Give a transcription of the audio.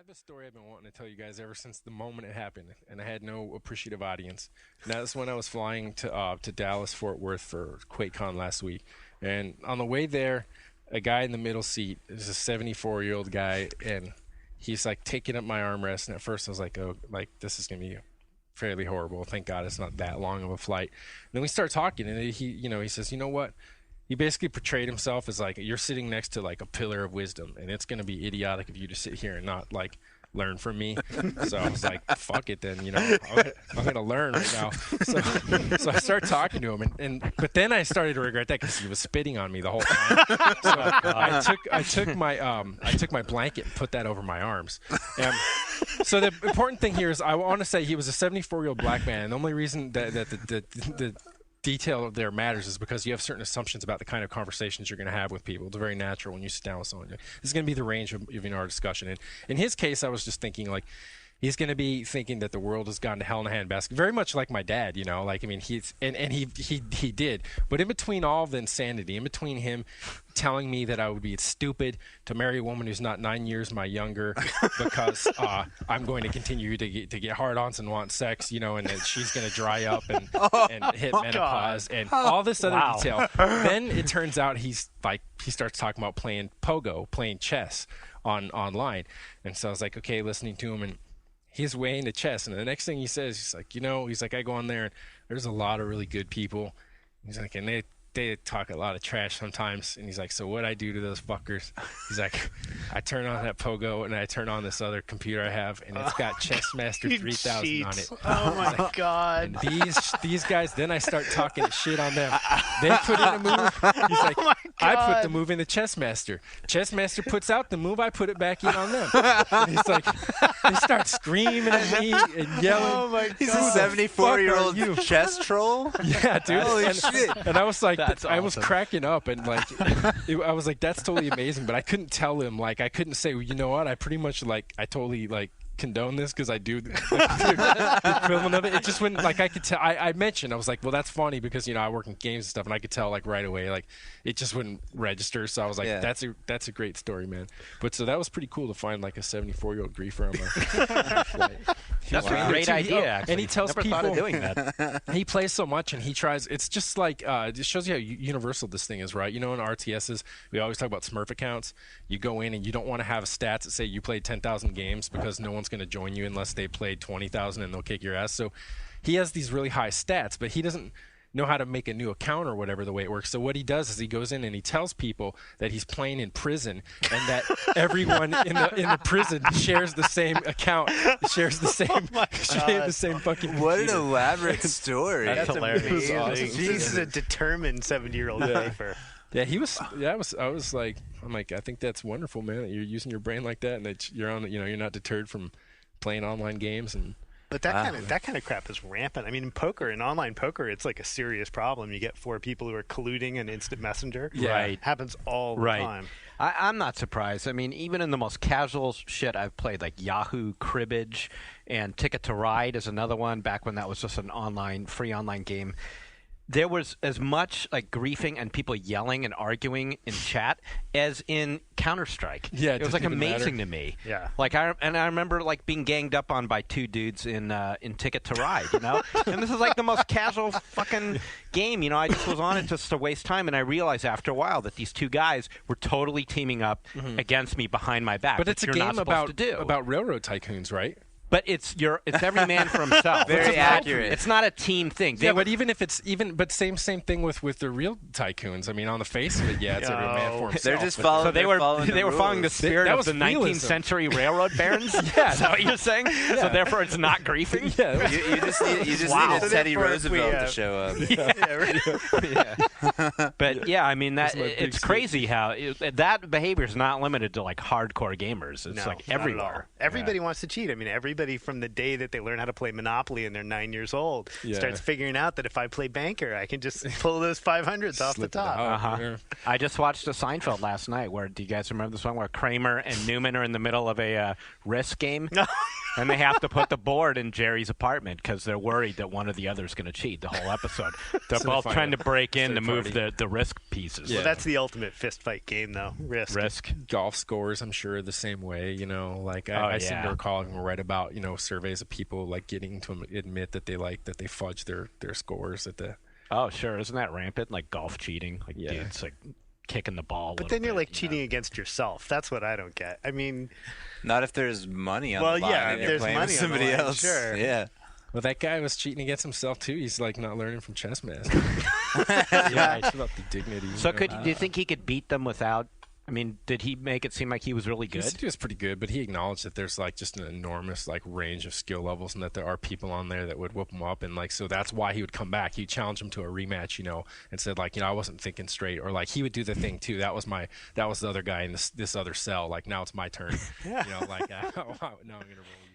have this story I've been wanting to tell you guys ever since the moment it happened, and I had no appreciative audience. And that's when I was flying to Dallas, Fort Worth for QuakeCon last week. And on the way there, a guy in the middle seat is a 74-year-old guy, and he's like taking up my armrest. And at first I was like, oh, like this is going to be fairly horrible. Thank God it's not that long of a flight. And then we start talking, and he says, you know what? He basically portrayed himself as like, you're sitting next to like a pillar of wisdom, and it's going to be idiotic of you to sit here and not like learn from me. So I was like, fuck it then, I'm going to learn right now. So I started talking to him, but then I started to regret that because he was spitting on me the whole time. So I took my blanket and put that over my arms. So the important thing here is I want to say he was a 74-year-old black man, and the only reason that the detail there matters is because you have certain assumptions about the kind of conversations you're going to have with people. It's very natural when you sit down with someone. This is going to be the range of our discussion. And in his case, I was just thinking like, he's going to be thinking that the world has gone to hell in a handbasket, very much like my dad, he did. But in between all the insanity, in between him telling me that I would be stupid to marry a woman who's not 9 years my younger because I'm going to continue to get hard-ons and want sex, and that she's going to dry up and hit menopause and all this other detail. Then it turns out he starts talking about playing pogo, playing chess online. And so I was like, okay, listening to him, and he's weighing the chess, and the next thing he says, he's like, I go on there, and there's a lot of really good people. He's like, and they talk a lot of trash sometimes. And he's like, so what I do to those fuckers? He's like, I turn on that pogo, and I turn on this other computer I have, and it's got Chessmaster 3000 on it. Oh my God. And these guys, then I start talking shit on them. They put in a move. He's like, I put the move in the Chessmaster. Chessmaster puts out the move, I put it back in on them. And he's like, they start screaming at me and yelling. Oh my God. He's a 74-year-old chess troll? Yeah, dude. Holy shit. And I was like, That's I was awesome. cracking up, and like, I was like, that's totally amazing. But I couldn't tell him, like, I couldn't say, well, you know what? I pretty much I totally condone this because I do the equivalent of it. It just wouldn't, I could tell. I mentioned, I was like, well, that's funny because I work in games and stuff, and I could tell right away, it just wouldn't register. So I was like, that's a great story, man. But so that was pretty cool to find a 74-year-old griefer on my flight. That's a great idea, actually. And he tells Never people thought of doing that. He plays so much, and he tries. It's just it shows you how universal this thing is, right? In RTSs, we always talk about Smurf accounts. You go in and you don't want to have stats that say you played 10,000 games because no one's going to join you unless they played 20,000 and they'll kick your ass. So he has these really high stats, but he doesn't know how to make a new account or whatever the way it works. So what he does is he goes in and he tells people that he's playing in prison and that everyone in the prison shares the same account, shares the same fucking What an computer. elaborate story. That's hilarious. Awesome. He's a determined 70-year-old gaffer. Yeah, he was. Yeah, I was like, I'm like, I think that's wonderful, man. That you're using your brain like that, and that you're on. You're not deterred from playing online games and. But that kind of crap is rampant. I mean, in online poker, it's like a serious problem. You get 4 people who are colluding in instant messenger. Yeah. Right. Happens all the time. I'm not surprised. I mean, even in the most casual shit I've played, like Yahoo Cribbage and Ticket to Ride is another one, back when that was just an free online game. There was as much griefing and people yelling and arguing in chat as in Counter-Strike. Yeah, it was didn't even amazing matter. to me. Yeah. I remember being ganged up on by 2 dudes in Ticket to Ride, And this is the most casual fucking game, I just was on it just to waste time, and I realized after a while that these 2 guys were totally teaming up against me behind my back. But it's a you're not game supposed to do. about railroad tycoons, right? But it's every man for himself. Very accurate. It's not a team thing. But same thing with the real tycoons. I mean, on the face of it, it's every man for himself. They're just but- following. So they were following the rules. spirit That of was the 19th realism. century railroad barons. Yeah. Is that what you're saying? Yeah. So therefore, it's not griefing. Yeah. You just need Wow. a Teddy Therefore, if we, Roosevelt to show up. But yeah, I mean That's my big it's crazy how that behavior is not limited to hardcore gamers. It's No, not at all. everywhere. Everybody wants to cheat. I mean, everybody from the day that they learn how to play Monopoly and they're 9 years old starts figuring out that if I play banker, I can just pull those 500s off the Slip it top. out. Uh-huh. I just watched a Seinfeld last night. Do you guys remember this one where Kramer and Newman are in the middle of a Risk game? No. And they have to put the board in Jerry's apartment because they're worried that one or the other is going to cheat the whole episode. They're So both they find trying to a break in to third move party. the risk pieces. Yeah. Well, that's the ultimate fist fight game, though. Risk. Golf scores, I'm sure, the same way. Like Oh, I seem yeah. to recall and read about surveys of people like getting to admit that they fudge their scores at the. Oh, sure. Isn't that rampant? Like golf cheating? Like Yeah. dudes like kicking the ball. But then you're like cheating against yourself. That's what I don't get. I mean, Not if there's money on well, the line yeah, and if you're there's playing money with on the somebody line, else. sure. Yeah. Well, that guy was cheating against himself too. He's like not learning from chess master. Yeah. It's about the dignity. So you know? do you think he could beat them without? I mean, did he make it seem like he was really He good? was pretty good, but he acknowledged that there's like just an enormous like range of skill levels, and that there are people on there that would whoop him up, and like so that's why he would come back. He'd challenge him to a rematch, and said like I wasn't thinking straight, or like he would do the thing too. That was the other guy in this other cell. Like now it's my turn. Like now I'm gonna roll you.